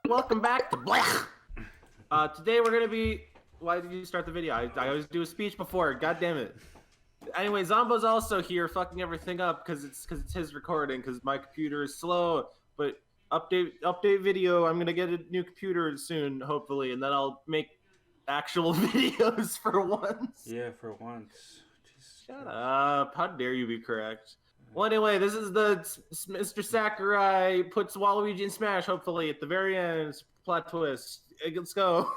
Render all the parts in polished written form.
Welcome back to BLETH. Today we're gonna be. Why did you start the video? I always do a speech before. God damn it. Anyway, Zombo's also here, fucking everything up because it's his recording. Because my computer is slow. But update video. I'm gonna get a new computer soon, hopefully, and then I'll make actual videos for once. Yeah, for once. Jesus Shut Christ. up! How dare you be correct? Well, anyway, this is the Mr. Sakurai puts Waluigi in Smash, hopefully, at the very end. Plot twist. Let's go.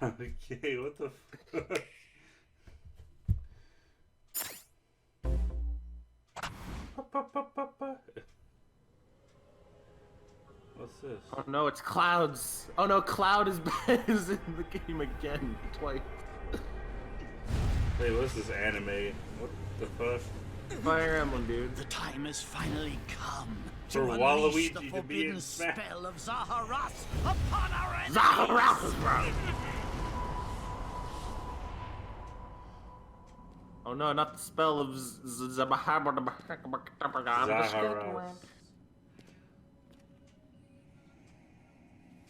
Okay, what the fuck? What's this? Oh no, it's Clouds. Oh no, Cloud is in the game again, twice. Wait, what's this anime? What the fuck? Fire Emblem, dude. The time has finally come For to Waluigi unleash the to be forbidden in Smash. spell of Zaharas upon our enemies. Zaharas! Oh no, not the spell of Zaharas.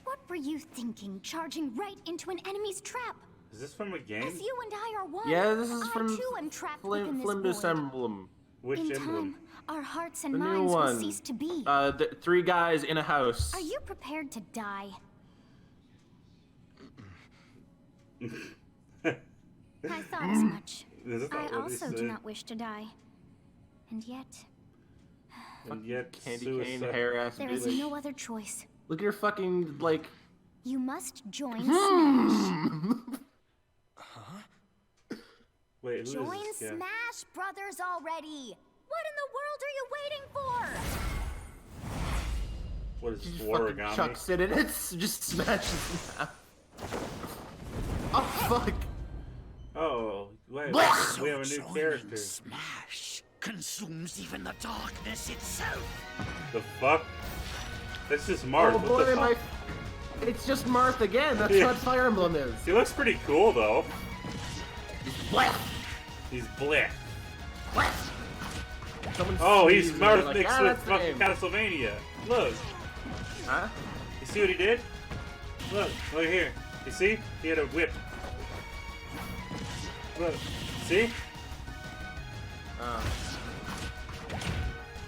What were you thinking, charging right into an enemy's trap? Is this from a game? As you and I are one, Yeah, this is I from too am trapped within this Flimbus void. Emblem. Which In emblem? time, our hearts and The new minds will one. cease to be. The 3 guys in a house. Are you prepared to die? I thought as much. Is that I what they also do say? not wish to die. And yet, And yet, Candy cane, suicide. hair ass there is bitch. no other choice. Look at your fucking, like... You must join Smash. Wait, who is Join this guy? Smash Brothers already! What in the world are you waiting for? What is She this, just war fucking origami? chucks it and it's just smashes in half. Oh fuck! Oh, wait, So we have a new joining character. Smash consumes even the darkness itself. The fuck? That's just Marth. Oh What boy, the fuck? It's just Marth again. That's Yeah. what Fire Emblem is. He looks pretty cool though. BLETH! He's BLETH. BLETH! Someone Oh, he's sneezes and they're Marth like, mixed "Ah, with that's the fucking game." Castlevania. Look. Huh? You see what he did? Look here. You see? He had a whip. Look. See?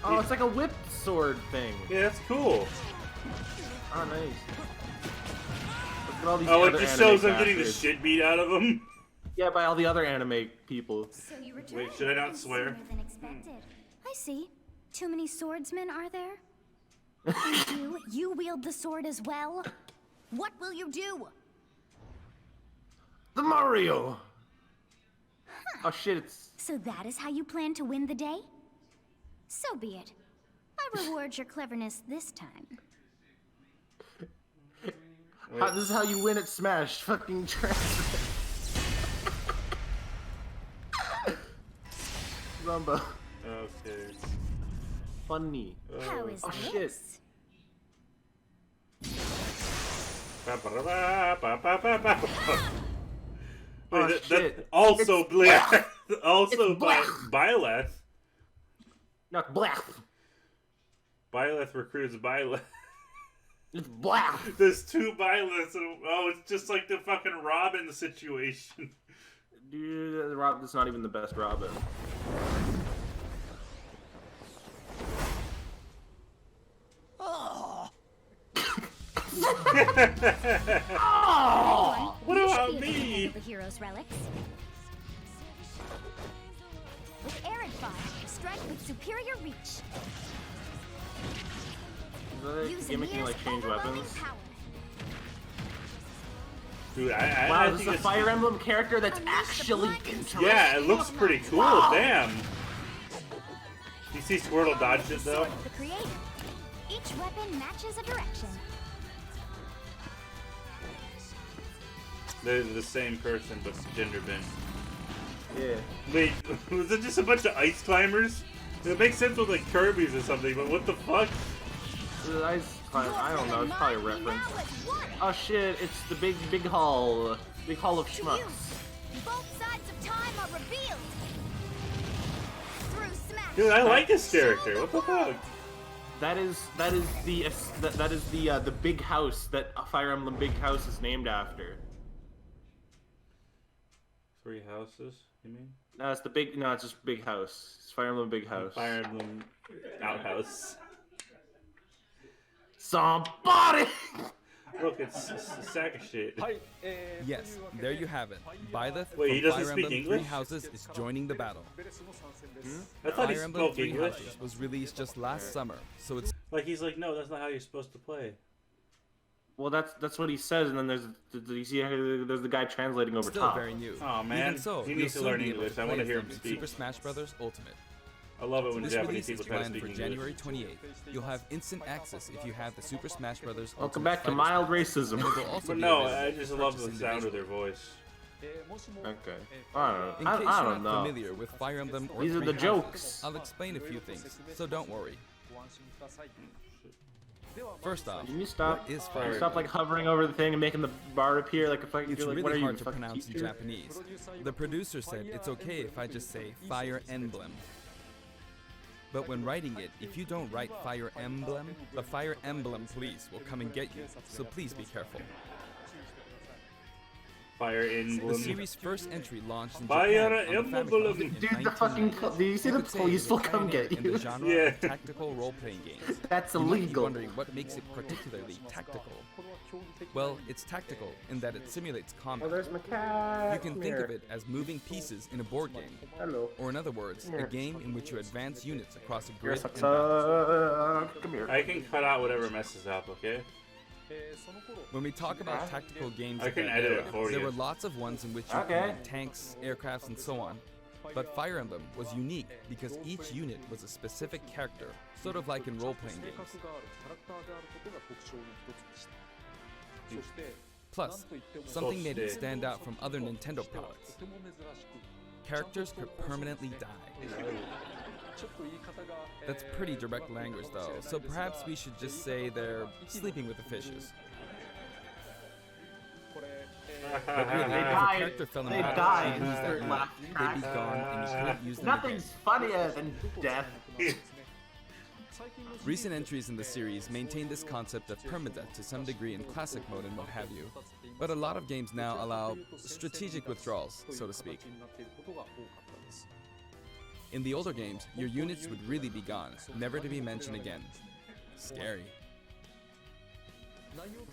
Oh, it's like a whip sword thing. Yeah, that's cool. Oh, nice. Look at all these Oh, it other just anime shows him getting the bastards. shit beat out of him. Yeah, by all the other anime people. So you Wait, should I not swear? Sooner than expected. I see. Too many swordsmen, are there? And you wield the sword as well? What will you do? The Mario! Oh shit, it's... So that is how you plan to win the day? So be it. I reward your cleverness this time. this is how you win at Smash. Fucking trash. Rumba. Okay. Funny. How is Oh, this? shit. Wait, Oh, that shit. also It's BLETH. Also It's BLETH. Byleth. Not BLETH. Byleth recruits Byleth. It's BLETH. There's 2 Byleths. Oh, it's just like the fucking Robin situation. Dude, that's not even the best Robin. Oh, Oh! What You about should be able to me? handle the hero's relics. With Arid Fire, strike with superior reach. Use Gimmick can Amir's like change overwhelming weapons. power. Dude, Wow, I this think is a it's... Fire Emblem character that's Unleash the actually black interesting. Yeah, it looks pretty cool. Wow. Damn. You see Squirtle dodge it though? Sword of the creator. Each weapon matches a direction. They're the same person, but gender bent. Yeah. Wait, was it just a bunch of ice climbers? It makes sense with like Kirby's or something, but what the fuck? I don't know, it's probably a reference. Oh shit, it's the big hall. Big hall of To you, schmucks. both sides of time are revealed. Through Smash. Dude, I like this character. What the fuck? that is the big house that Fire Emblem Big House is named after. 3 houses, you mean? No, it's the big. No, it's just Big House. It's Fire Emblem Big House. Fire Emblem Outhouse. Somebody. Look, it's a sack of shit. Yes, there you have it. Byleth Wait, he from doesn't Fire speak Emblem English? Three Houses is joining the battle. I thought he Fire Emblem spoke Three English. Houses was released just last summer, so it's Like he's like, no, that's not how you're supposed to play. Well, that's what he says, and then there's the guy translating over still top. very new. Oh man, Even so, he you'll needs to soon learn be able English. I play want to as hear them him in speak. Super Smash Bros. Ultimate. I love it when This Japanese release is people try to planned speak for English. January 28th. You'll have instant access if you have the Super Smash Bros. Welcome Ultimate back to Fighters mild Pack. racism. And it will also But be no, available I just for love the purchase sound of their individually. voice. Okay. I don't In know. case I you're don't not know. familiar with Fire Emblem or These are Three the Houses, jokes. I'll explain a few things, so don't worry. First off, Can you stop? what is Can Fire you stop like hovering over the thing and making the bar appear like a fucking? It's you're like, really what are you, hard to fucking pronounce in teacher? Japanese. The producer said it's okay if I just say Fire Emblem. But when writing it, if you don't write Fire Emblem, the Fire Emblem police will come and get you, so please be careful. Fire The Emblem. series' first entry launched in Fire Japan on the Emblem. Famicom in Dude, the fucking 1990. do you see You the could say police it will was a come pioneer get in the you? genre Yeah. of tactical role-playing games. That's You might be illegal. wondering what makes it particularly tactical. Well, it's tactical in that it simulates Oh, combat. there's my cat. You can think of it as moving pieces in a board game. Hello. Or in other words, a game in which you advance units across a Here's grid what's and up. Come here. I can cut out whatever messes up, okay? when we talk about tactical games I of can that edit era, it for there you. were lots of ones in which you Okay. command tanks, aircrafts, and so on. But Fire Emblem was unique because each unit was a specific character, sort of like in role-playing games. Plus, something made it stand out from other Nintendo products. Characters could permanently die. That's pretty direct language though, so perhaps we should just say they're sleeping with the fishes. But really, if a die. character fell in They battle die. and used that They're unit, left. they'd be gone and you couldn't use them Nothing's again. funnier than death. Recent entries in the series maintain this concept of permadeath to some degree in classic mode and what have you, but a lot of games now allow strategic withdrawals, so to speak. In the older games, your units would really be gone, never to be mentioned again. Scary.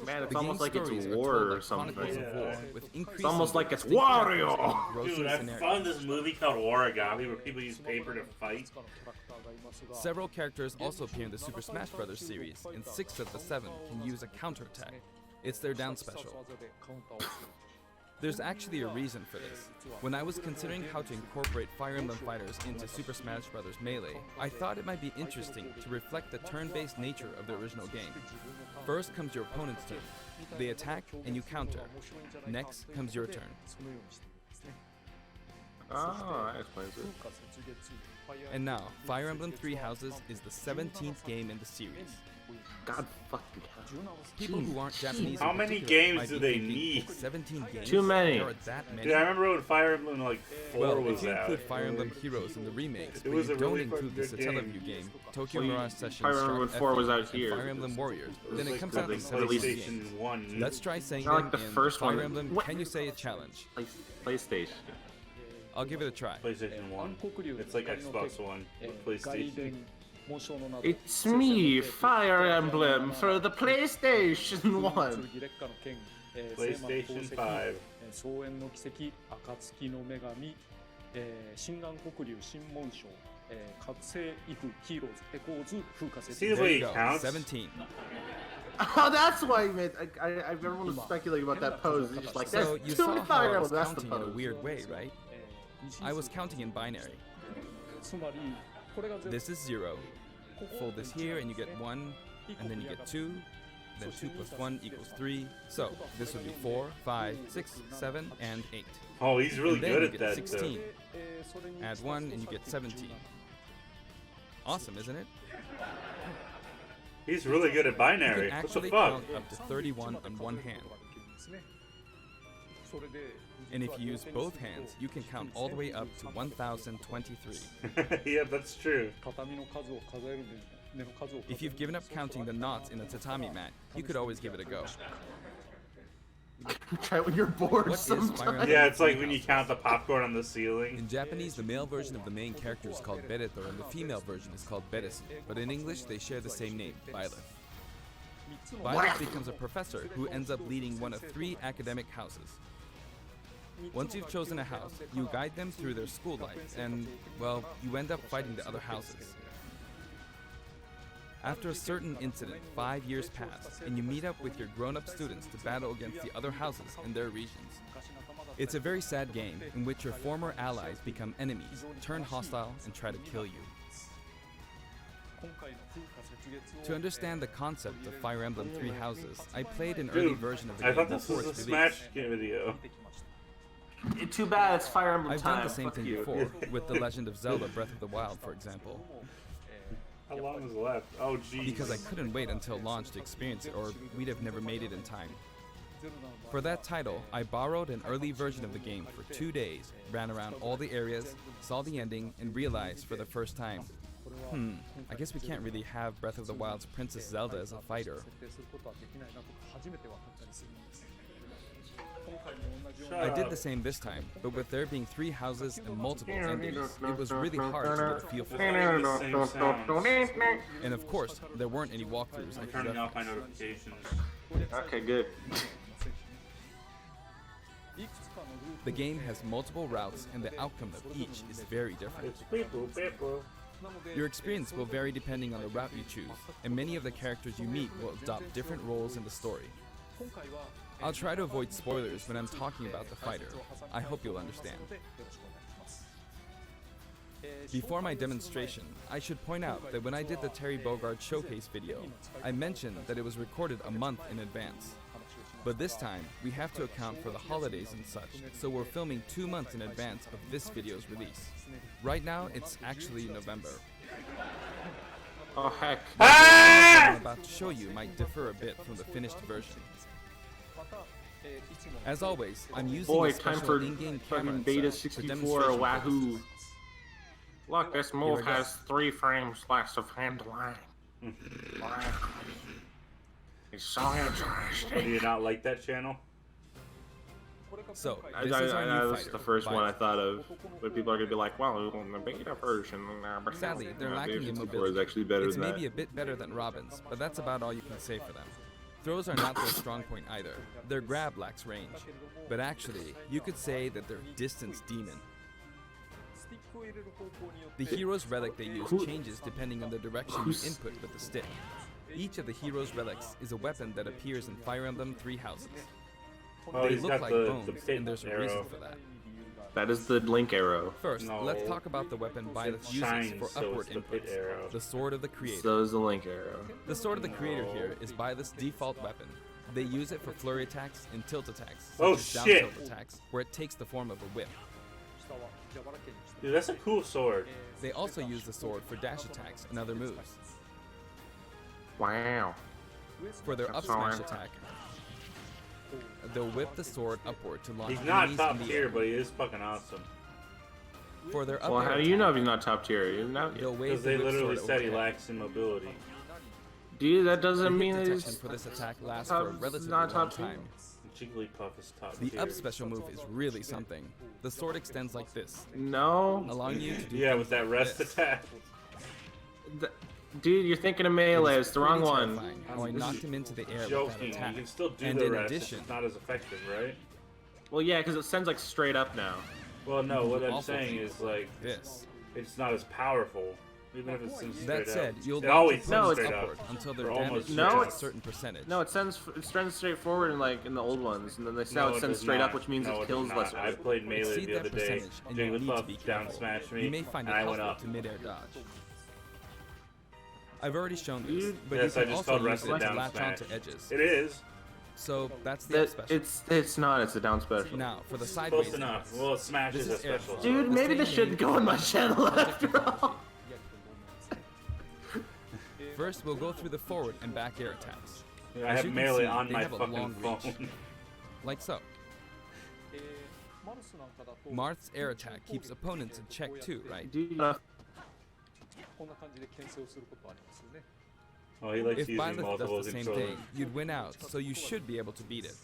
Man, it's The almost game's like it's stories are war told or like chronicles something. of war, with It's increasingly almost like it's distinct characters Wario. and engrossing Dude, I scenarios. found this movie called Origami where people use paper to fight. Several characters also appear in the Super Smash Bros. Series, and 6 of the 7 can use a counterattack. It's their down special. There's actually a reason for this. When I was considering how to incorporate Fire Emblem fighters into Super Smash Bros. Melee, I thought it might be interesting to reflect the turn-based nature of the original game. First comes your opponent's turn. They attack and you counter. Next comes your turn. Oh, that explains it. And now, Fire Emblem Three Houses is the 17th game in the series. God fucking hell. People who aren't Japanese How in many particular games might do be they thinking, need? 17 games? Too many. There are that many? Dude, I remember when Fire Emblem like 4 Well, was if you out. include Fire Emblem Heroes in the remakes, It but was you a don't really include the fucking good Satellaview game. game, Tokyo Well, Mirage Sessions, Fire Emblem Shark 4 was FE, out and here. Fire Emblem Warriors, It then was it comes like out the in 17 games. PlayStation 1. Let's try saying Not them like the in first Fire one. Emblem, What? can you say a challenge? PlayStation. I'll give it a try. PlayStation 1. It's like Xbox One. PlayStation. It's me, Fire Emblem, for the PlayStation 1. PlayStation 5. 総演の奇跡、暁の女神、心眼黒龍新紋章、覚醒イフヒーローズエコーズ風化 See 説 the There way you it go, counts? 17. Oh, that's why you made. Everyone was speculating about that pose. It's just like, So there's you too saw many how Fire I was Emblems. That's the counting in a pose. weird way, right? I was counting in binary. つまりこれが全部 This is 0. Fold this here and you get 1, and then you get 2. Then 2 plus 1 equals 3. So this would be 4, 5, 6, 7, and 8. Oh, he's really And then good you at get that. 16. それに Add 1 and you get 17. Awesome, isn't it? He's really good at You binary. can What the actually fuck? count up to 31 on one hand. それで And if you use both hands, you can count all the way up to 1023. Yeah, that's true. 畳の数を数えるんで If you've given up counting the knots in a tatami mat, you could always give it a go. Try it when you're bored What is sometimes. Fire Emblem Yeah, it's like Three when you Houses? count the popcorn on the ceiling. In Japanese, the male version of the main character is called Beneficial and the female version is called BeneficialZ, but in English they share the same name, Byleth. Byleth becomes a professor who ends up leading one of 3 academic houses. Once you've chosen a house, you guide them through their school life, and, well, you end up fighting the other houses. After a certain incident, 5 years pass, and you meet up with your grown-up students to battle against the other houses in their regions. It's a very sad game in which your former allies become enemies, turn hostile, and try to kill you. To understand the concept of Fire Emblem Three Houses, I played an early Dude, version of the I game thought this before was a its Smash release. video. Too bad it's Fire Emblem I've time. done the same Fuck thing you. before, with The Legend of Zelda Breath of the Wild, for example. How long is left? Oh, geez. Because I couldn't wait until launch to experience it, or we'd have never made it in time. For that title, I borrowed an early version of the game for 2 days, ran around all the areas, saw the ending, and realized for the first time, I guess we can't really have Breath of the Wild's Princess Zelda as a fighter. I did the same this time, but with there being 3 houses and multiple endings, it was really hard to get a feel for it. The same sounds. And of course, there weren't any walkthroughs like Turning off my reference. notifications. Okay, good. The game has multiple routes, and the outcome of each is very different. It's people, people. Your experience will vary depending on the route you choose, and many of the characters you meet will adopt different roles in the story. I'll try to avoid spoilers when I'm talking about the fighter. I hope you'll understand. Before my demonstration, I should point out that when I did the Terry Bogard showcase video, I mentioned that it was recorded a month in advance. But this time, we have to account for the holidays and such, so we're filming 2 months in advance of this video's release. Right now, it's actually November. Oh heck. What I'm about to show you might differ a bit from the finished version. As always, I'm using Boy, a time special for in-game fucking camera Beta set for 64 demonstration Wahoo. purposes. Look, this Here move we go. has 3 frames less of handling. It's so Oh, do interesting. you not like that channel? So, I, this is our new this is fighter, the first one I Byleth. thought of. But people are gonna be like, well, in the beta version. Sadly, they're lacking in Beta 64 mobility. is actually better It's than maybe that. a bit better than Robin's, but that's about all you can say for them. Throws are not their strong point either. Their grab lacks range. But actually, you could say that they're distance demon. The hero's relic they use changes depending on the direction you input with the stick. Each of the hero's relics is a weapon that appears in Fire Emblem Three Houses. Oh, They he's look got like the bones, pit and there's a reason arrow. for that. That is the Link arrow. First, No. let's talk about the weapon Byleth uses shines, for so upward it's the pit inputs, arrow. the Sword of the Creator. So is the Link arrow. The Sword of the Creator here is Byleth's default weapon. They use it for flurry attacks and tilt attacks, such Oh, as down shit. tilt attacks, where it takes the form of a whip. Dude, that's a cool sword. They also use the sword for dash attacks and other moves. Wow. For their up That's all smash right. attack, they'll whip the sword upward to launch He's not enemies top in the tier, air. but he is fucking awesome. For their up Well, air how do you know if attack, he's not top tier? You know, they'll Because wave they the whip literally sword said he overhead. lacks in mobility. dude, that The doesn't hit mean that detection he's for this attack lasts top- for a relatively not long top tier. time. Jigglypuff is top The tier. up special move is really something. The sword extends like this, no. allowing you to do Yeah, things with that like rest this. attack. Dude, you're thinking of melee. It's the wrong Pretty one. terrifying how I knocked him into the air with that Joking. You attack. can still do And the in rest. addition, It's not as effective, right? Well, yeah, because it sends like straight up now. Well, no. You What can I'm also saying do is like this. it's not as powerful, even if it sends straight That said, up. you'll It launch always your No, sends it's straight upward up. until their Or damage almost reaches straight a up. certain percentage. No, it sends straight forward in like in the old ones, and then they No, it it sends does straight not. up, which means No, it kills does less. not. I played melee Exceed the that other day. percentage, and you need to be Jigglypuff down careful. smashed me, You may find it and I went helpful up. to mid-air dodge. I've already shown this, Dude. but Yes, you I can just also called use rest it it to down latch smash. onto edges. It is. So that's the That, up special. it's not. It's a down special. Now, for the sideways Close enough. attacks. Well, Smash This is a is air special. flight. Dude, The maybe same this shouldn't name go on my for channel object after all. First, we'll go through the forward and back air attacks. I As have you can melee see, on they my have a fucking long reach. phone. Like so. Marth's air attack keeps opponents in check too, right? Dude, こんな感じで牽制をすることありますよね。 Oh, he likes If using Byleth multiple does the same controllers. thing, you'd win out, so you should be able to beat it.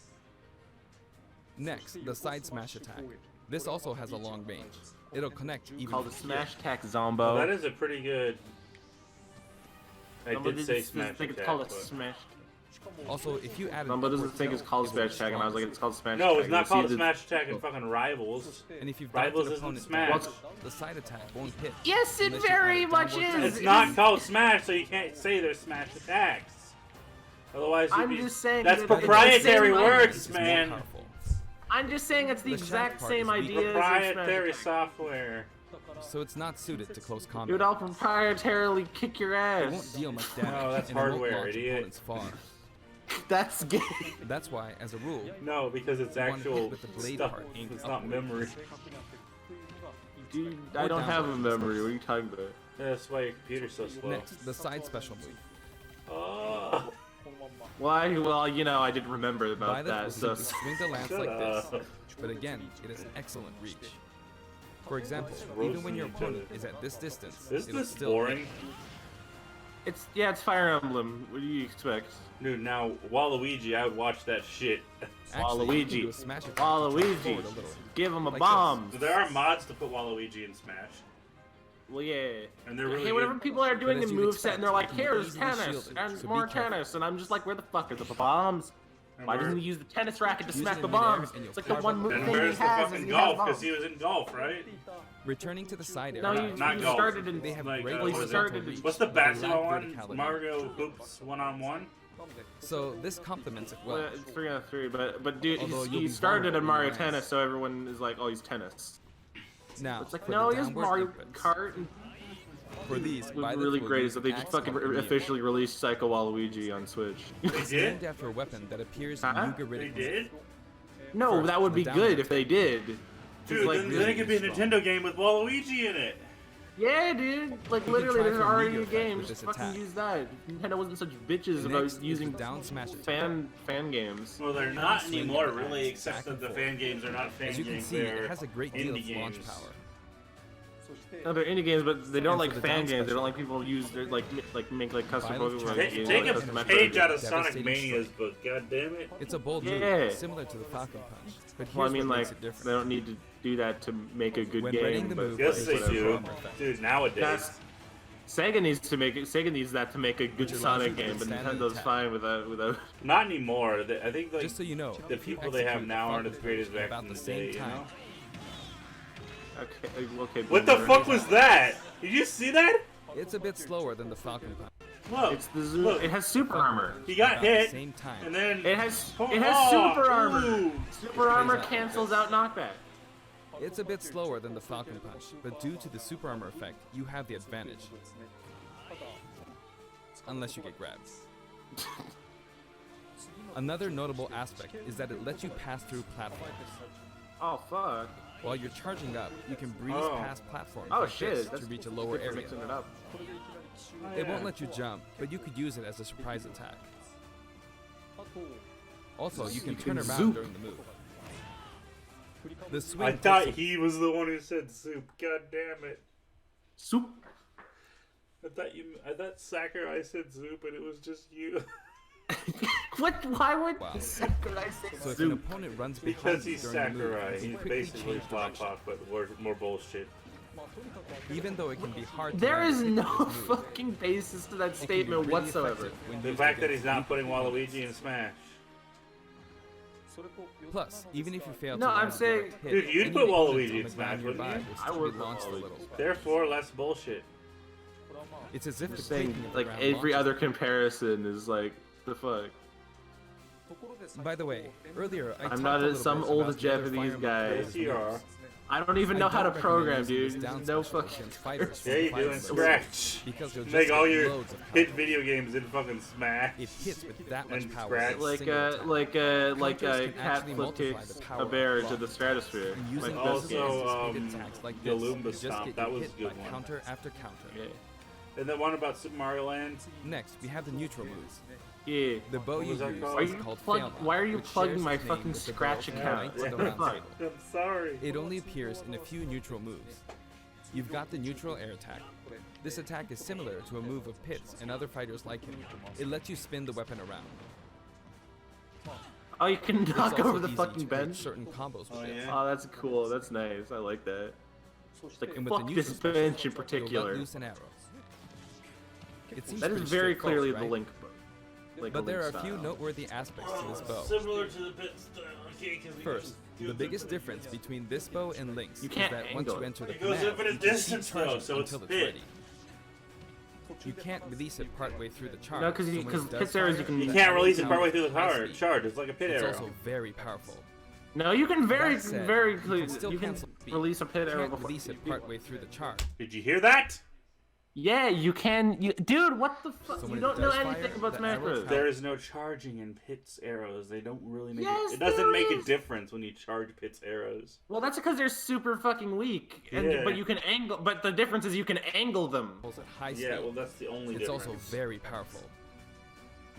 Next, the side smash attack. This also has a long range. It'll connect even Called a from smash here. attack, Oh, Zombo. that is a pretty good. I Zombo did say doesn't smash think it's attack, called a but- smash. Also, if you added Zombo doesn't upward think it's tilt, called it will smash attack, and I was like, it's called smash No, attack. it's not You see called a the- smash attack in fucking Rivals. and if you've Rivals downed an isn't opponent Smash. down, the side attack won't hit. Yes, it unless you very add a much downward is. tilt. It's not called Smash, so you can't say they're smash attacks. Otherwise, I'm you'd be- just saying that's that it's the proprietary same idea. words, It's more man. powerful. I'm just saying it's the The exact shaft part same is weak. idea as a Proprietary smash attack. software. So it's not suited to close Dude, combat. I'll proprietarily kick your It won't ass. deal much damage, No, that's and it won't hardware, launch idiot. opponents far. That's gay. That's why, as a rule, No, because it's One actual hit with the blade stuff. part aimed It's not upward. memory. Dude, I don't have a memory. What are you talking about? That's why your computer's so slow. next, the side special move. Oh, Why? Well, you know, I didn't remember about Byleth that. will So simply swing the lance shut like this, up. but again, it is an excellent reach. For example, roasting even when your each opponent other. is at this distance, Isn't it'll this still boring? hit. it's Fire Emblem. What do you expect? Dude, now, Waluigi, I would watch that shit. Actually, you can Waluigi. do a smash attack to Waluigi. track forward a little. Give him a Like bomb. So there are mods to put Waluigi in Smash. Well, yeah. And they're really Hey, whenever good. people are doing But a as you'd moveset expect, and they're like, it can be here's easily tennis shielded, and so be more careful. tennis, and I'm just like, where the fuck are the bombs? And Why where- doesn't he use the tennis racket to Use smack it the in midair bombs? and you'll It's like the carve one up move And thing he where's the has is fucking he has golf? Because bombs. he was in golf, right? Returning to the side No, area. he Not golf. started in. They have Like, great well, he horizontal started- reach, What's the but they lack basketball one? verticality. Mario Hoops 1-on-1? So this complements it well. Well, it's 3-on-3, but dude, Although you'll he be started in vulnerable Mario in the lines. Tennis, so everyone is like, oh, he's tennis. Now, It's like, for no, the he has downward Mario inputs. Kart. And For these, what's Byleth really will great use is that they an just axe fucking like a Neo. officially released Psycho Waluigi on Switch. They It's did? named after a weapon that appears Huh? in They Yuga did? No, First, that would the be downward good if they did. Dude, like, then really it could be a strong. Nintendo game with Waluigi in it. Yeah, dude. Like You could literally, try there's for a already meteor a effect game. with Just this fucking attack. use that. Nintendo wasn't such bitches Next about is the using down smash attack. fan games. Well, they're not Swing anymore, it really, back except that and the forth. fan games are not fan As you can games. see, they're it has a great deal indie of launch games. power. No, they're indie games, but they don't And like for the fan down games. They special. don't like people use their make like custom Byleth Pokemon charges games. Take like a custom Metroid page out games. of Sonic Devastating Mania's strike. book, god damn it. It's a bold move, Yeah. similar to the Falcon Punch, but here's Well, I mean, what like makes it they different. don't need to do that to make a good When game. readying the but move, Yes, it's they whatever. do. Perfect. Dude, nowadays. That's Sega needs to make it. Sega needs that to make a good Which allows Sonic you to game, but withstand an Nintendo's attack. fine without. Not anymore. I think like Just so you know, the if you people they have execute now the aren't as Falcon great as Punch back about in the the same day, you time. know? Okay, What the boomer. fuck was that? Did you see that? It's a bit slower than the Falcon Punch. Look, It's the look. It has super armor. He got About the hit, same time. and then It has Oh, super armor. ooh. Super armor cancels out knockback. It's a bit slower than the Falcon Punch, but due to the super armor effect, you have the advantage. Unless you get grabbed. Another notable aspect is that it lets you pass through platforms. Oh fuck. While you're charging up, you can breeze Oh. past platforms Oh like shit. this That's to reach a lower good for area. mixing it up. It won't let you jump, but you could use it as a surprise attack. Also, you can You turn can around zoop. during the move. The swing I thought takes he was the one who said soup. God damn it. Soup. I thought Sakurai said soup, and it was just you. What? Why would Wow. Sakurai say So if an soup? opponent runs behind Because you he's during the move, Sakurai. you can He's quickly basically change Pop direction. Pop, but more bullshit. Even though it can be hard to There land is a hit no with this move, fucking basis to that it can be statement really whatsoever. effective when The used fact that against he's not weak putting opponents. Waluigi in Smash. Plus, even if you fail No, to I'm land a saying- direct hit, Dude, you'd any put opponent Waluigi on in the Smash, ground wouldn't nearby you? will I still would be put launched a Waluigi. little. Therefore, less bullshit. It's as if I'm the just saying, quaking of the like ground every launches other it. comparison is like the fuck. By the way, earlier I I'm talked not a little some bit old about the other Japanese Fire guy. Emblem Yes, you moves. are. I don't even I know how to don't recommend program, using dude. this down There's no special fucking. against fighters Yeah, from you Fire do in Emblem, Scratch. because you'll just Make all get your loads of hit power. video games in fucking Smash. It hits with that much And power. Scratch. with a Like single attack. like Counters a can cat actually flip multiply kicks the a power bear of to the block. stratosphere. And using Like also, those games. speed attacks like the this, Lumba you just Stomp, get that you was hit a good by one. counter after counter. Yeah. And the one about Super Mario Land. Next, we have the neutral moves. Yeah. The bow What you was that use called? Why are is you called why are you which plugging shares my its name fucking with the Scratch bow of account? Knights of the What the Round fuck? Table. I'm sorry. It only appears in a few neutral moves. You've got the neutral air attack, This attack is similar to a move of Pit's and other fighters like him. It lets you spin the weapon around. Oh, you can It's knock also over the easy fucking to create bench. certain combos with it. Oh, that's cool. That's nice. I like that. It's like, And with the fuck new this suspension, bench in you'll let particular. loose an arrow. It seems That is pretty very straightforward, clearly right? the Link. Like But there are a Link few style. noteworthy aspects to this bow. Similar to the bit style. Okay, 'cause we First, do the it biggest different. difference between this bow and Link's You is can't that once angle you it. enter the It goes command, infinite you can distance, keep though, charging so it's until it's bit. ready. You can't release it partway through the charge. No, 'cause so you- when 'cause it does Pit's arrows fire, you can- the You can't arrow release it comes partway through the high speed. charge. It's like a pit It's arrow. also very powerful. No, you can That said, very you clearly can still you can cancel speed. release a pit You arrow can't before. release it partway through the charge. Did you hear that? Yeah, you can. Dude, what the fuck? So You when it don't know does anything fire, about the Smash arrow Bros. counts. There is no charging in Pit's arrows. They don't really make Yes, it. It doesn't there make a is. difference when you charge Pit's arrows. Well, that's because they're super fucking weak. And, Yeah. But you can angle. But the difference is you can angle them. Pulls at high speed. Yeah, well, that's the only It's difference. also very powerful.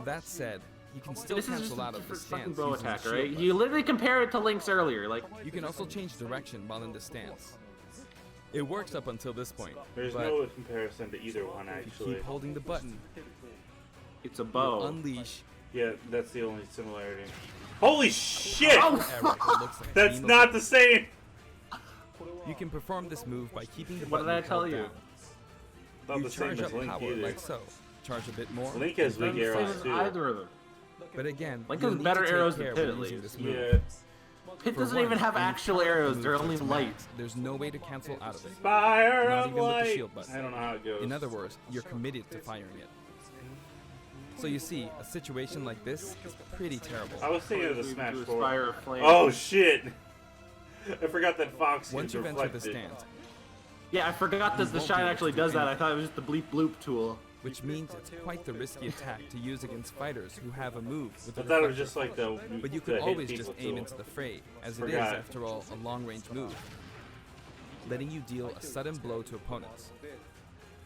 That said, you can still This is just cancel out a of the fucking stance bow using the attack, shield right? button. You literally compare it to Link's earlier. Like, You can also change direction while in the stance. It works up until this point, There's but no comparison to either one, if you actually. keep holding the button, it's a you'll bow. unleash Yeah, that's the only similarity. Holy shit! Oh, an arrow that looks like a That's beam of not light. the same! You can perform this move by keeping the What button did I tell held you? down. Not You the same charge as up Link power either. like so. Charge a bit more. Link has Doesn't weak say arrows it's too. either of them. But again, Link you'll has need better to take arrows than care Pit, when at using least. this move. Yeah. Pit For doesn't one, even have when you actual power arrows. move They're to only its light. max, There's no way to cancel out of it. Fire Not of even with the light! shield button. I don't know how it goes. In other words, you're committed to firing it. So you see, a situation like this is pretty terrible. I was thinking of the We Smash do a 4. Spire of Flame. Oh shit! I forgot that Fox Once is you've entered the reflected. stance, Yeah, I forgot that the won't be shine able actually to do does that. I anything. thought it was just the bleep bloop tool. which means it's quite the risky attack to use against fighters who have a move with I a thought it was reflector. just like the. But you the could hit always people just aim tool. into the fray, as it is, Forgot. after all, a long-range move, letting you deal a sudden blow to opponents.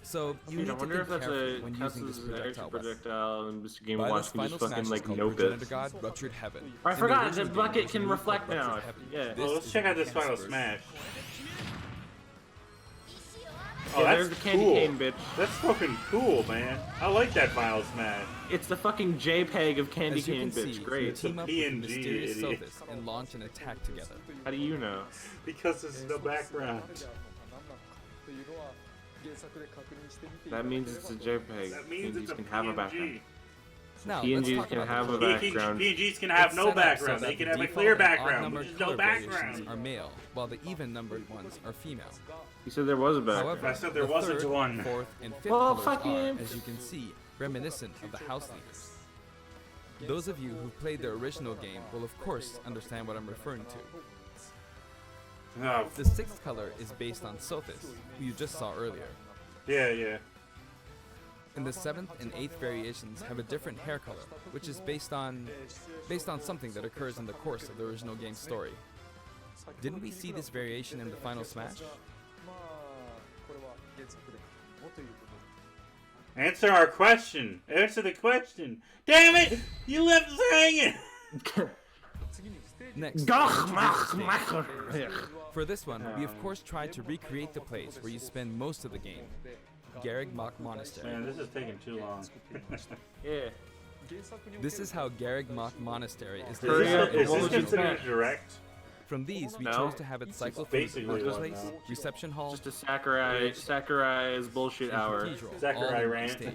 So you Dude, I need to wonder if think that's carefully a when counts using this as an extra projectile weapon. projectile, and Mr. Game Byleth's Watch can just final fucking smash like is called nope Progenitor it. God, Ruptured Heaven. I In the forgot, original the game, bucket there's a can move reflect called now. Ruptured Heaven. Yeah. This Well, let's is check an out this enhanced final version. smash. Yeah, Oh, there's that's the candy cool. cane, bitch. That's fucking cool, man. I like that final smash. It's the fucking JPEG of candy As you cane, can bitch. see, Great. you It's a team up with the PNG, mysterious idiot. Sothis and launch an attack together. How do you know? Because there's no background. That means it's a JPEG. That means it's PNGs a can have a background. PNG. Now, PNGs let's talk can about have the a color. background. PNGs can have It's no set up so background. that They can the have a default clear and background, odd-numbered which is no color variations background. are male, while the even-numbered ones are female. You said there was a background. However, I said there the wasn't third, one. fourth, and fifth Well, colors fuck are, him. as you can see, reminiscent of the house leaders. Those of you who played the original game will of course understand what I'm referring to. Oh, The sixth color is based on Sothis, who you just saw earlier. yeah. And the seventh and eighth variations have a different hair color, which is based on something that occurs in the course of the original game's story. Didn't we see this variation in the final smash? Answer our question. Answer the question. Damn it! You left us hanging. Next, Gach, introduce mach, the stage. mach. For this one, we of course tried to recreate the place where you spend most of the game, Garreg Mach Monastery. Man, this is taking too long. Yeah. This is how Garreg Mach Monastery is Hurry designed up, in Is the what this was original your considered game. direct? From these, we No. chose to have it cycle through the basically one marketplace, now. reception hall, Just a Sakurai's bullshit and hour. cathedral, Sakurai all in one rant. stage.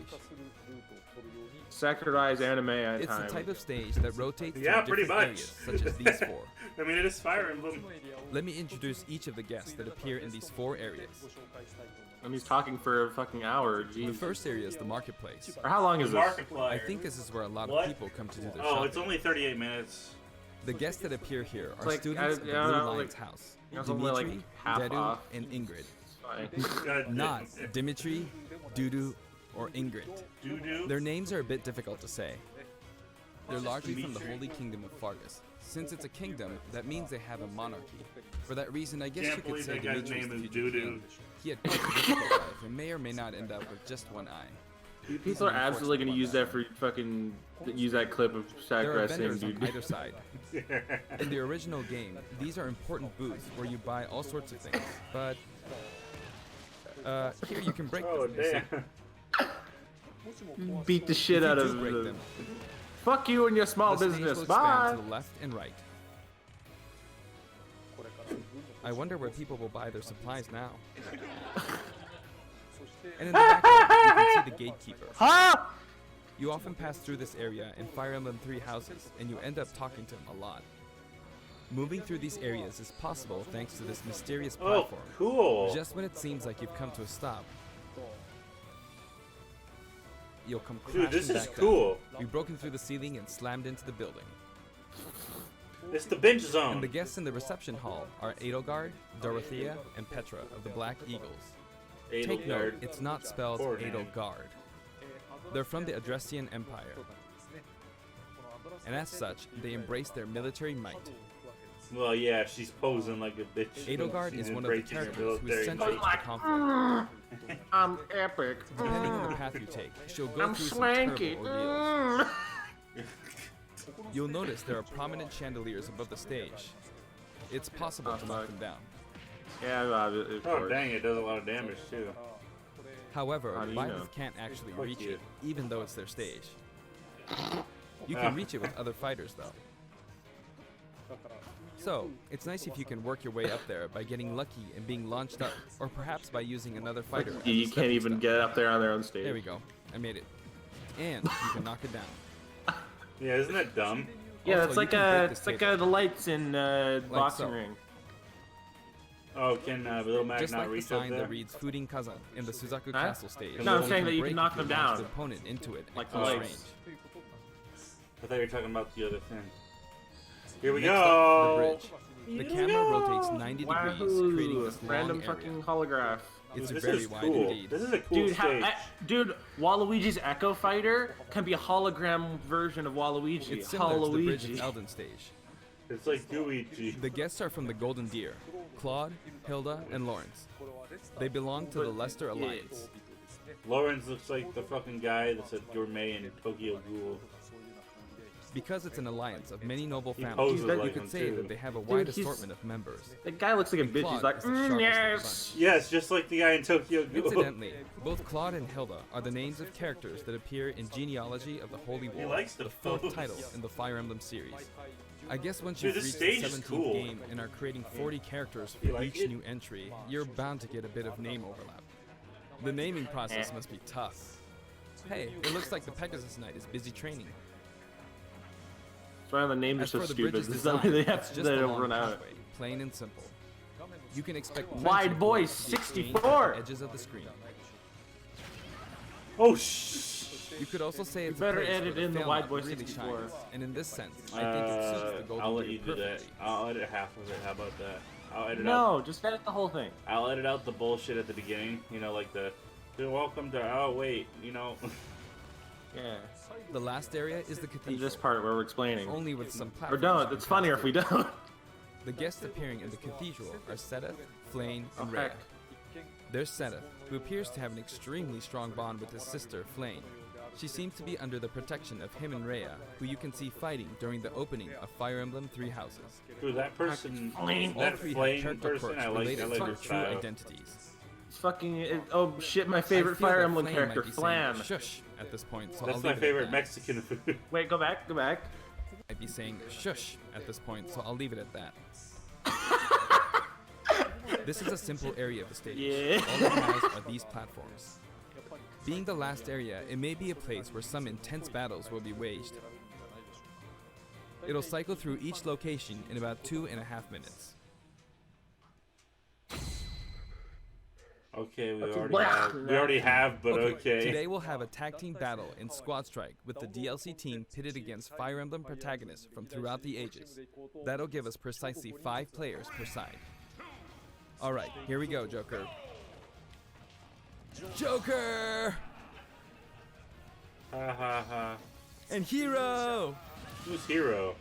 Sakurai's anime It's time. the type of stage that rotates Yeah, through pretty different much. areas, such as these four. I mean, it is Fire Emblem. Let me introduce each of the guests that appear in these four areas. And he's talking for a fucking hour. The Jeez. first area is the marketplace. Or how long is this? Markiplier. I think this is where a lot What? of people come to do their Oh, shopping. it's only 38 minutes. The guests that appear here are like, students I of the don't Blue know, Lion's like- house. it's only, like, Dimitri, half Dedu, off. and Ingrid. Fine. God Not Dimitri, Dudu, or Ingrid. Doo-doo. Their names are a bit difficult to say. They're largely from the Holy Kingdom of Fargus. Since it's a kingdom, that means they have a monarchy. For that reason, I guess Can't you could believe say that guy's Dimitri's name the is future Doo-doo. king. He had quite a difficult life and may or may not end up with just one eye. People are absolutely gonna use that for fucking use that clip of There are Sakurai saying, vendors on dude. either side. In the original game, these are important booths where you buy all sorts of things, but Here you can break Oh them. you see. damn. Beat the shit If you out do of break them. them, Fuck you and your small the stage business. will expand Bye. to the left and right. I wonder where people will buy their supplies now. And in the background, you can see the gatekeeper. Huh? You often pass through this area in Fire Emblem 3 houses, and you end up talking to him a lot. Moving through these areas is possible thanks to this mysterious Oh, platform. cool. Just when it seems like you've come to a stop, you'll come crashing Dude, this is back cool. down. We've broken through the ceiling and slammed into the building. It's the bench And zone. the guests in the reception hall are Edelgard, Dorothea, and Petra of the Black Eagles. Take note, it's not spelled Poor name. Edelgard. They're from the Adressian Empire, and as such, they embrace their military might. Well, yeah, she's posing like a bitch. Edelgard She's is one of the embracing her characters who is military central to might. the conflict. I'm epic. Depending on the path you take, she'll go I'm through some swanky. terrible ordeals. You'll notice there are prominent chandeliers above the stage. It's possible to knock them down. Yeah, of Oh, course. dang, it does a lot of damage, too. However, How do you Byleth know? can't actually Fuck reach you. it, even though it's their stage. You Ah. can reach it with other fighters, though. So, it's nice if you can work your way up there by getting lucky and being launched up, or perhaps by using another fighter. as a You can't stepping even stone. get up there on their own stage. There we go. I made it. And you can knock it down. Yeah, isn't that dumb? Yeah, Also, it's you like can break this it's like table. the lights in boxing so. ring. Oh, can Little Mac Just not like the reach up sign there? that reads Fudin Kaza in the Suzaku Huh? Castle stage. No, I'm you saying that you break can knock if you them launch down. the opponent into it Like at the close lights. range. I thought you were talking about the other thing. Here we Next up, go! the bridge. The camera rotates 90 degrees, creating Wahoo! this Random long area. fucking holograph. It's This very is wide cool. indeed. This is a cool Dude, stage. dude, Waluigi's Echo Fighter can be a hologram version of Waluigi. It's similar to the bridge of Waluigi. Elden stage. It's like Gooigi. The guests are from the Golden Deer, Claude, Hilda, and Lawrence. They belong to the Leicester Alliance. Lawrence looks like the fucking guy that's a gourmet in Tokyo Ghoul. Because it's an alliance of many noble He families, poses you like could one, say too. that they have a wide Dude, he's- assortment of members. That guy looks like a And bitch. Claude He's like, is the sharpest of the yes. Yes, just like the guy in Tokyo Ghoul. Incidentally, both Claude and Hilda are the names of characters that appear in Genealogy of the Holy War, likes to the fourth pose. title in the Fire Emblem series. I guess once Dude, you've this reached the stage is 17th cool. game and are creating 40 characters You for like each it? new entry, you're bound to get a bit of name overlap. The naming process must be tough. Hey, it looks like the Pegasus Knight is busy training. That's why the names are As so for the stupid. bridge's This is design, something they it's have just they a don't long run out. pathway, plain and simple. You can expect plenty Wide of Boy bullets to be exchanged 64. at the edges of the screen. Oh, shh. You could also say it's better a place edit where in the film Wide art Boy really 64. shines, and in this sense, I think it suits the Golden I'll let Deer you do that. perfectly. I'll edit half of it. How about that? I'll edit out. No, just edit the whole thing. I'll edit out the bullshit at the beginning. You know, like the "You're welcome to." Oh wait, you know. Yeah. The last area is the In cathedral, this part where we're explaining. only with some Or platforms. don't. you It's can funnier pass if we through. don't. The guests appearing in the cathedral are Sethith, Flane, and Oh, Rhea. heck. There's Sethith, who appears to have an extremely strong bond with his sister, Flane. She seems to be under the protection of him and Rhea, who you can see fighting during the opening of Fire Emblem 3 Houses. Dude, that person, Flame. All that three have flame character person, quirks I like related to her their true style. identities. It's fucking. Oh shit! My I favorite feel Fire that Emblem Flame character, might be Flan. saying shush at this point, so That's I'll my leave it favorite at that. Mexican food. Wait, go back. Go back. Might be saying shush at this point, so I'll leave it at that. This is a simple area of the stage. Yeah. All it has are these platforms. Being the last area, it may be a place where some intense battles will be waged. It'll cycle through each location in about 2.5 minutes. Okay, we black. already have, but okay. Today we'll have a tag team battle in Squad Strike with the DLC team pitted against Fire Emblem protagonists from throughout the ages. That'll give us precisely 5 players per side. Alright, here we go, Joker. Joker! Ha ha ha. And Hero! Who's Hero?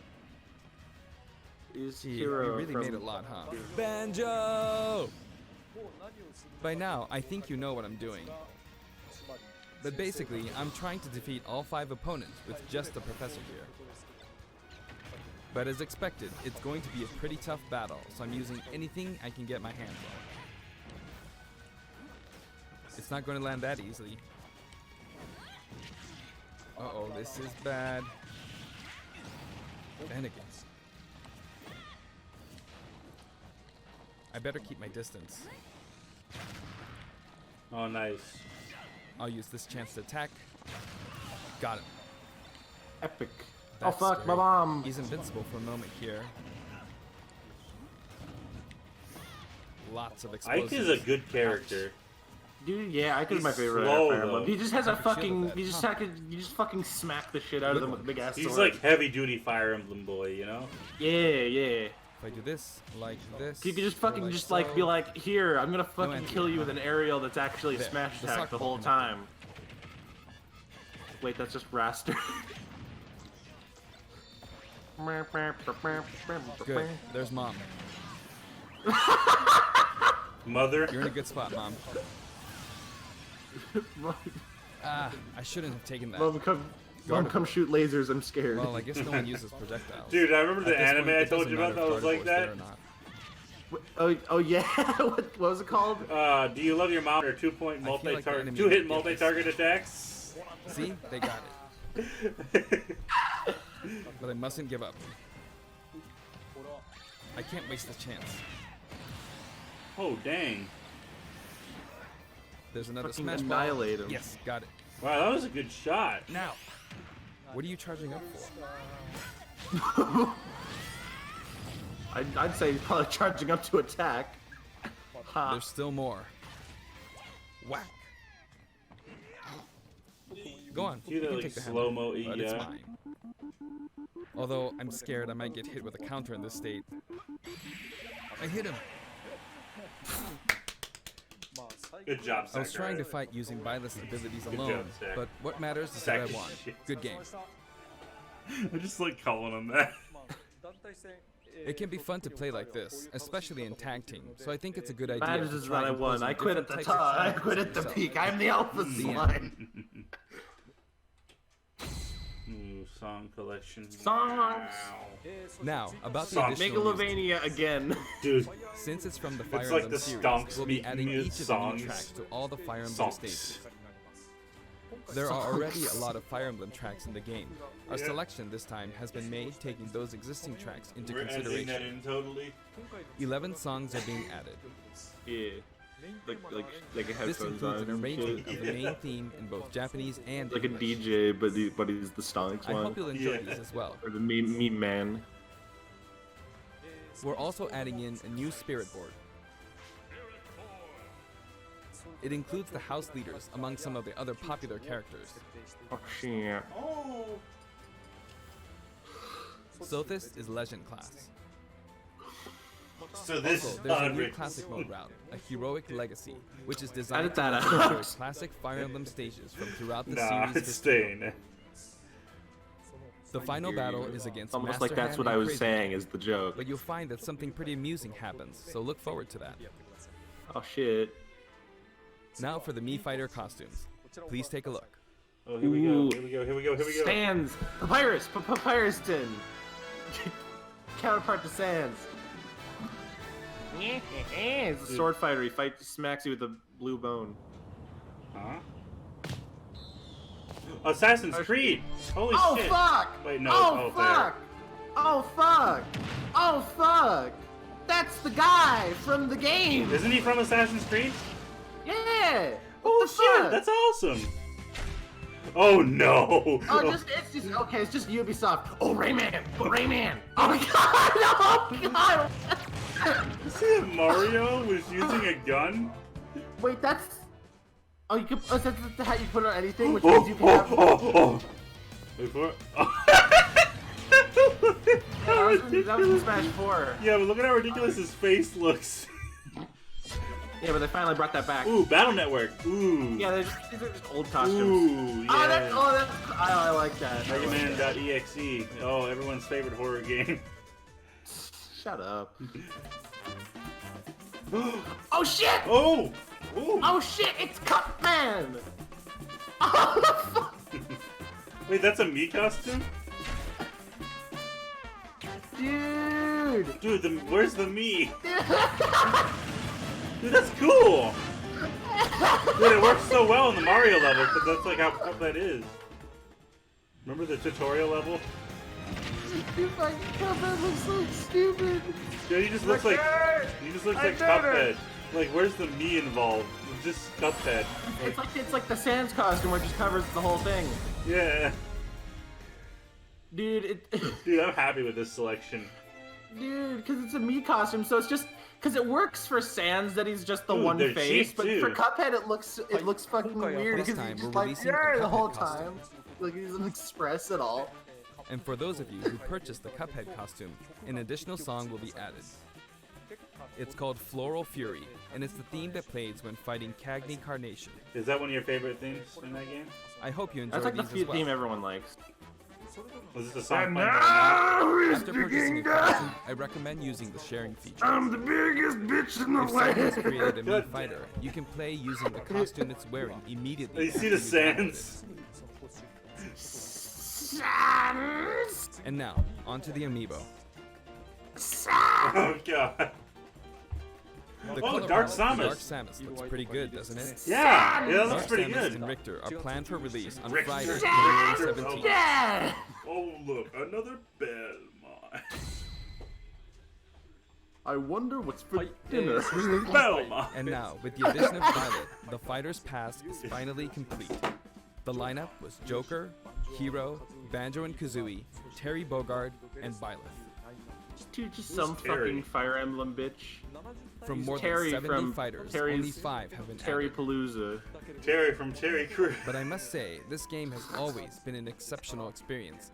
Is Gee, Hero we really from... made a lot, huh? Banjo! By now, I think you know what I'm doing. But basically, I'm trying to defeat all 5 opponents with just the professor here. But as expected, it's going to be a pretty tough battle, so I'm using anything I can get my hands It's not going to land that easily. Uh-oh, this is bad. And again. I better keep my distance. Oh, nice. I'll use this chance to attack. Got him. Epic. That's oh fuck, scary. my mom. He's invincible for a moment here. Lots of explosives. Ike is a good character. Dude, yeah, Ike is He's my favorite slow, Fire Emblem. though. He just has a I could feel fucking. that. You just fucking smack the shit out of them with a big ass sword. He's like heavy duty Fire Emblem boy, you know? Yeah, yeah. If I do this, like this. You could just or fucking like just so, like be like, here, I'm gonna fucking entry, kill you with an aerial that's actually a There, smash the attack suck the whole button. time. Wait, that's just Raster. Good. There's Mom. Mother. You're in a good spot, Mom. Ah, I shouldn't have taken that. Mom, come shoot lasers. I'm scared. Well, I guess no one uses projectiles. Dude, I remember the At this anime point, I it told doesn't you about matter that if was like Gardevoir's there that. or not. Oh yeah. what was it called? Do you love your mom or 2-point I feel like the enemy two-hit might get this. multi-target attacks? See? They got it. But I mustn't give up. I can't waste this chance. Oh dang! There's another Fucking smash annihilate ball. him. Yes, got it. Wow, that was a good shot. Now, what are you charging up for? I'd say he's probably charging up to attack. Ha. There's still more. Whack. Go on. Do You that, can like, take the hammer, slow-mo but it's yeah. mine. Although I'm scared I might get hit with a counter in this state. I hit him. Good job, I was trying to Sakurai. fight using Byleth's abilities Good alone, job, Zach. but what matters is that I Zach won. shit. Good game. I just like calling him that. It can be fun to play like this, especially in tag team, so I think it's a good idea. Matters to is try that I won. imposing I quit at different the types of top. I challenges quit on at the yourself. peak. I'm the alpha The end. slime. Ooh, song collection. Songs. Wow. Now, about the Song. additional music. Megalovania again. Dude, Since it's from the Fire It's like Emblem the series, stonks we'll be meet adding new each of the songs. new tracks to all the Fire Emblem songs. stages. There are already a lot of Fire Emblem tracks in the game. Our Yeah. selection this time has been made taking those existing tracks into We're editing that consideration. in totally. 11 songs are being added. Yeah. Like a This headphones includes an on. arrangement shit. of the main theme in both Japanese and Like a English. DJ, but he's the stonks I one. hope you'll enjoy Yeah. these as well. Or the meme man. We're also adding in a new spirit board. It includes the house leaders among some of the other popular characters. Oh shit. Oh. Sothis is Legend class. So this Also, there's a new unwritten. classic mode route, a heroic legacy, which is designed Edit to that let you out. enjoy classic Fire Emblem stages from throughout the Nah, series it's history. staying. The final battle is against Almost Master like that's Hand what and I was Crazy saying Hand, is the joke. but you'll find that something pretty amusing happens, so look forward to that. Oh shit. Now for the Mii Fighter costumes. Please take a look. Oh, here we go. Ooh. Here we go. Here we go. Here we go. Sans! Papyrus! Papyruston! Counterpart to Sans. It's a sword fighter. He smacks you with a blue bone. Huh? Assassin's Creed. Holy Oh shit. fuck! Wait, no. Oh there. fuck! Oh fuck! Oh fuck! That's the guy from the game! Isn't he from Assassin's Creed? Yeah! Oh What the shit, fuck? that's awesome. Oh no. Oh, it's just okay. It's just Ubisoft. Oh, Rayman! Oh, Rayman! Oh my god! Oh god! You see that Mario was using a gun? Wait, that's. Oh, you can. Oh, that's the hat you put on anything, which Oh, means you can have. oh. Wait for it. Oh. That was in Smash 4. Yeah, but look at how ridiculous his face looks. Yeah, but they finally brought that back. Ooh, Battle Network. Ooh. Yeah, these are just old costumes. Ooh, yeah. I like that. Mega Man.exe. Oh, everyone's favorite horror game. Shut up. Oh shit! Oh! Ooh. Oh shit! It's Cupman! Oh fuck! Wait, that's a me costume? Dude! Dude, where's the me? Dude, that's cool! Dude, it works so well in the Mario level because that's like how Cuphead is. Remember the tutorial level? Cuphead looks so stupid. Yeah, he just looks like Cuphead. Like, where's the me involved? It's just Cuphead. It's like the Sans costume where it just covers the whole thing. Yeah. Dude, Dude, I'm happy with this selection. Dude, because it's a me costume, so it's just because it works for Sans that he's just the Dude, one they're face, cheap, but too. for Cuphead it looks fucking weird This because time he's we're just like releasing a the Cuphead whole costume. time. Like he doesn't express at all. And for those of you who purchased the Cuphead costume, an additional song will be added. It's called Floral Fury, and it's the theme that plays when fighting Cagney Carnation. Is that one of your favorite themes in that game? I hope you enjoy That's like the these as well. theme everyone likes. Was this a song playing right After purchasing a costume, I recommend using the sharing feature. I'm the biggest bitch in the If someone has created a God Mii fighter, you can play using the costume it's wearing immediately. You see after the you download sands? it. And now, onto the amiibo. Oh god. The Oh, color Dark palette for Samus. Dark Samus looks pretty good, doesn't it? Yeah, that Dark looks pretty Samus good. and Richter are planned for release on Richter. Friday, Richter. January 17th. Yeah! Oh look, another Belmont. I wonder what's for Hi, dinner. Belmont. And now, with the addition of Byleth, the Fighter's Pass is finally complete. The lineup was Joker, Hero, Banjo and Kazooie, Terry Bogard, and Byleth. Dude, just some Terry? fucking Fire Emblem bitch. From more Terry than 70 from fighters, Terry's- only 5 have been Terry added. Palooza. Terry from Terry Crew. But I must say, this game has always been an exceptional experience.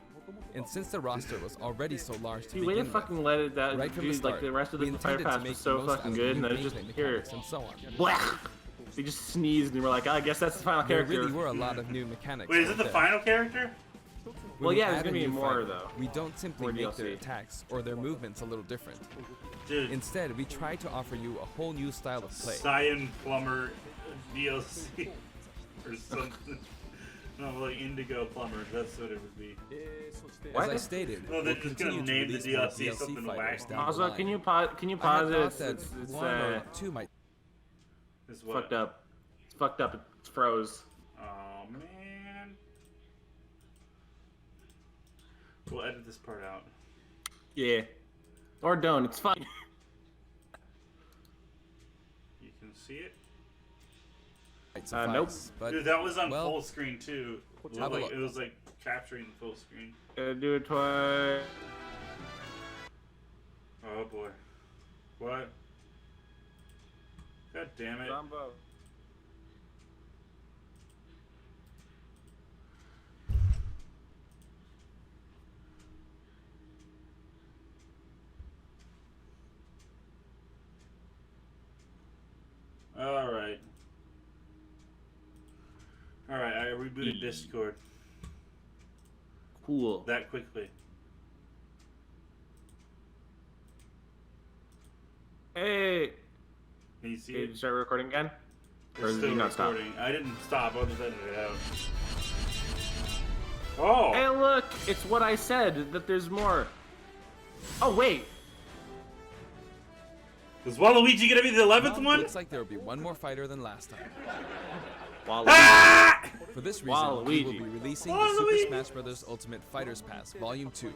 And since the roster was already so large to Dude, way to begin with, fucking let it that right from the dude, start, like the rest of we the Fire intended to Pass make was the so most out fucking of good, the and new then it just gameplay here. mechanics and so on. Blech! They just sneezed and we're like, oh, I guess that's the final There character. really were a lot of new mechanics. Wait, is right it the there. final character? When Well, we yeah, there's add a gonna be new more, fighter, though. We don't simply More make their DLC. attacks or their movements a little different. Dude, Instead, we try to offer you a whole new style of play. Cyan Plumber DLC or something. No, like Indigo Plumber. That's what it would be. As I stated, No, we'll they're just gonna continue to name the release more DLC something fighters whack. down the Also, line. can you I pause had it? thought that It's one or two might. It's what? fucked up. It's fucked up. It's froze. Oh man. We'll edit this part out. Yeah. Or don't. It's fine. You can see it. might Nope. suffice, But Dude, that was on well, full screen too. It have a was, like, look. it was like capturing the full screen. Do it twice. Oh boy. What? God damn it. Alright. Alright, I rebooted Discord Cool. that quickly. Hey. Can you see Did you it? start recording again? Or It's did still you not stop? recording. I didn't stop, I'll just edit it out. Oh! Hey, look! It's what I said, that there's more. Oh, wait! Is Waluigi gonna be the 11th well, one? looks like there will be one more fighter than last time. Waluigi. Ah! For this reason, we will Waluigi. be releasing the Waluigi. Super Smash Bros. Ultimate Fighters Pass Volume 2.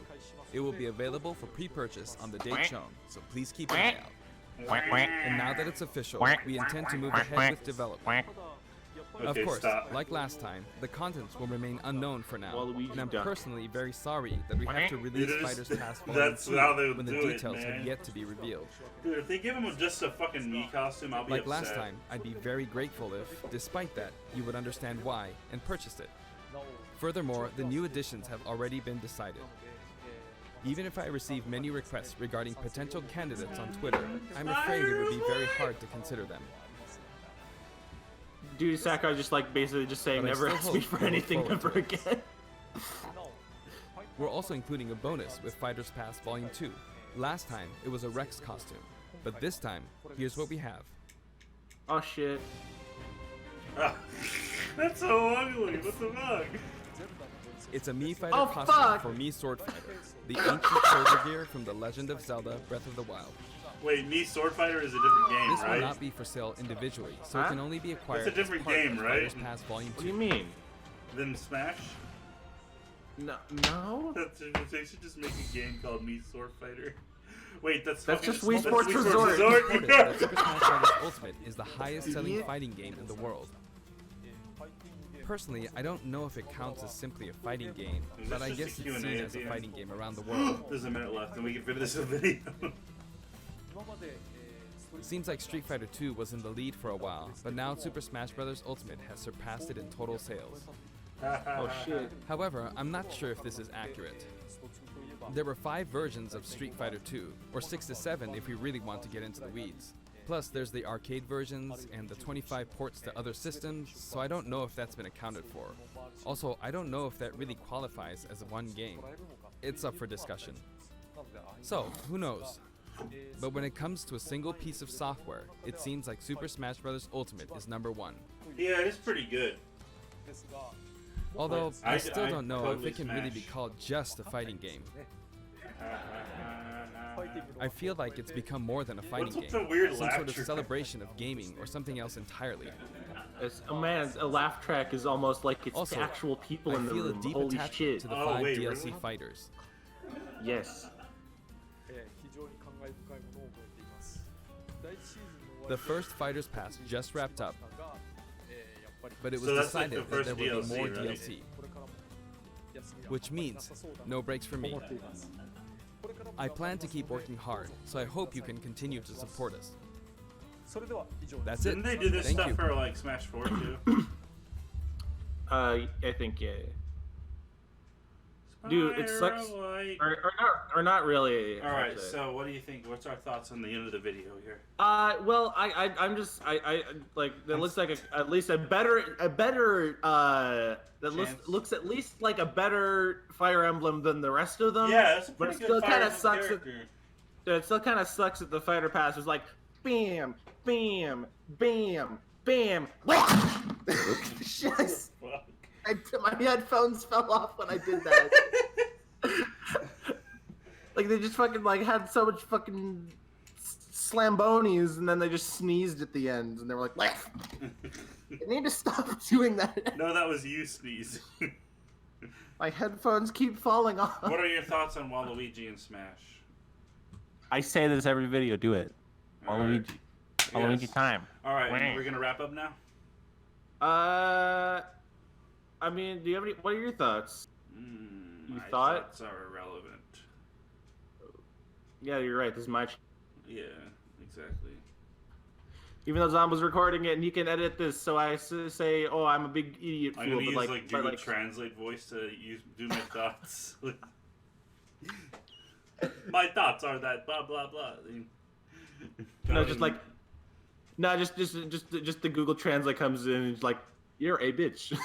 It will be available for pre-purchase on the date shown, so please keep an eye out. And now that it's official, we intend to move ahead with development. Okay, Of course, stop. like last time, the contents will remain unknown for now, Waluigi and I'm duck. personally very sorry that we have to release Dude, Fighters Pass Volume that's 2 how they would when the do it, details man. have yet to be revealed. Dude, if they give him just a fucking Mii costume, I'll be Like upset. last time, I'd be very grateful if, despite that, you would understand why and purchased it. Furthermore, the new additions have already been decided. Even if I receive many requests regarding potential candidates on Twitter, I'm afraid it would be very hard to consider them. Dude, Sakurai just like basically just saying But I never still ask me hope for we look anything forward ever to again. We're also including a bonus with Fighters Pass Volume 2. Last time, it was a Rex costume. But this time, here's what we have. Oh shit. That's so ugly. What the fuck? It's a Mii Fighter Oh, costume fuck! for Mii Sword Fighter, the ancient soldier gear from The Legend of Zelda Breath of the Wild. Wait, Me Sword Fighter is a different game, This right? will not be for sale individually, so it Huh? can only be acquired It's a different as part game, of right? Fighters Pass Volume 2. What do you mean? Then Smash? No, no. They should just make a game called Me Sword Fighter. Wait, that's just fucking- Wii Sports Wii Resort. Reported that Super Smash Bros. Ultimate is the highest-selling fighting game in the world. Personally, I don't know if it counts as simply a fighting game, Is but this I just a guess it's Q&A seen at as the a end? fighting game around the world. There's a minute left, and we can finish the video. Seems like Street Fighter 2 was in the lead for a while, but now Super Smash Bros. Ultimate has surpassed it in total sales. Oh shit. However, I'm not sure if this is accurate. There were 5 versions of Street Fighter 2, or 6 to 7 if we really want to get into the weeds. Plus, there's the arcade versions and the 25 ports to other systems, so I don't know if that's been accounted for. Also, I don't know if that really qualifies as one game. It's up for discussion. So, who knows? But when it comes to a single piece of software, it seems like Super Smash Bros. Ultimate is #1. Yeah, it's pretty good. Although, I still I don't know if totally it can really be smash. called just a fighting game. I feel like it's become more than a fighting What's with game. the weird Some laugh sort of track? celebration of gaming or something else entirely. Oh man, a laugh track is almost like it's Also, actual people I in the feel a room. deep Holy attachment shit. to the Oh, 5 wait, DLC really? fighters. Yes. The first Fighters Pass just wrapped up, but it was So that's like decided the that there first would be more DLC, right? DLC, which means no breaks for me. I plan to keep working hard, so I hope you can continue to support us. That's it. Didn't they do this Thank stuff you. for like Smash 4 too? I think yeah. Dude, it sucks. Spiralight. Or not really. All right, actually. so what do you think? What's our thoughts on the end of the video here? Well, I'm just I like that looks like at least a better that Chance. looks at least like a better Fire Emblem than the rest of them. Yeah, it's a but pretty it good still Fire kind of Emblem sucks. character. It still kind of sucks that the Fighter Pass was like bam, bam, bam, bam. Shit, Fuck. my headphones fell off when I did that. Like they just fucking like had so much fucking slambonies and then they just sneezed at the end and they were like, "Laugh." I need to stop doing that. No, that was you, Sneeze. My headphones keep falling off. What are your thoughts on Waluigi and Smash? I say this every video. Do it. All right. Waluigi Yes. time. All right, we're gonna wrap up now. I mean, do you have any? What are your thoughts? You My thought? thoughts are irrelevant. Yeah, you're right. This is my. Yeah, exactly. Even though Zombo's recording it and he can edit this, so I say, "Oh, I'm a big idiot I'm fool," gonna but use like, Google Translate voice to do my thoughts. My thoughts are that blah blah blah. no, just like, no, just the Google Translate comes in and it's like, "You're a bitch."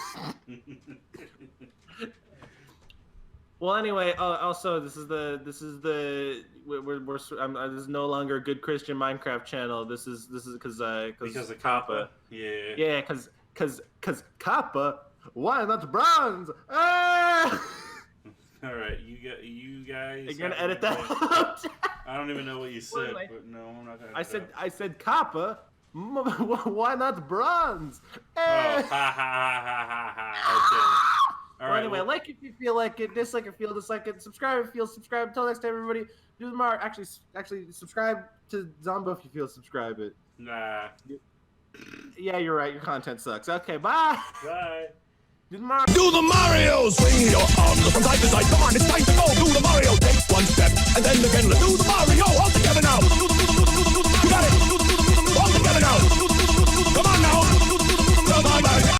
Well, anyway, also this is no longer a good Christian Minecraft channel. This is because of Kappa. Yeah. Yeah, because Kappa. Why not bronze? Ah! All right, you guys. You're gonna have a edit good that day. out. I don't even know what you said, Anyway, but no, I'm not gonna. I said Kappa. Why not bronze? Oh, Eh. ha ha ha ha ha. Okay. All Well, right. anyway, like if you feel like it, dislike if you feel dislike it, subscribe if you feel subscribe. Until next time, everybody, do the mark. Actually, subscribe to Zombo if you feel subscribe it. Nah. Yeah, you're right. Your content sucks. Okay, bye. Bye. Do the mark. Do the Mario! Swing your arms from side to side. Come on, it's time to go. Do the Mario. Take one step and then again. Do the